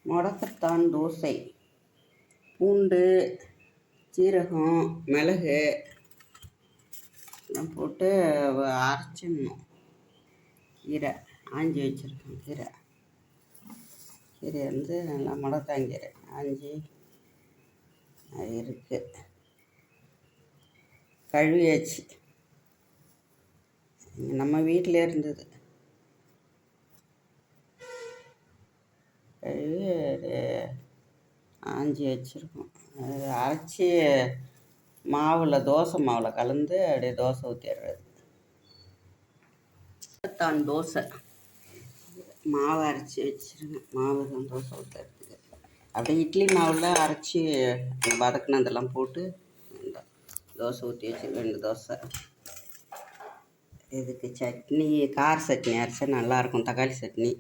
முடக்கத்தான் தோசை. பூண்டு, சீரகம், மிளகு எல்லாம் போட்டு அரைச்சிடணும். கீரை ஆஞ்சி வச்சுருக்கேன். கீரை வந்து நல்லா முடக்கத்தாங்கீரை ஆஞ்சி இருக்குது. கழுவியாச்சு. நம்ம வீட்டிலே இருந்தது. கழுவி ஆஞ்சி வச்சுருக்கோம். அது அரைச்சி தோசை மாவில் கலந்து அப்படியே தோசை ஊற்றிடுறது. தான் தோசை மாவு அரைச்சி வச்சுருங்க. மாவு தான் தோசை ஊற்றுறதுக்கு. அப்படியே இட்லி மாவில் அரைச்சி வதக்குனதெல்லாம் போட்டு தோசை ஊற்றி வச்சுருக்கேன். 2 தோசை. இதுக்கு சட்னி, கார சட்னி அரைச்சா நல்லாயிருக்கும். தக்காளி சட்னி.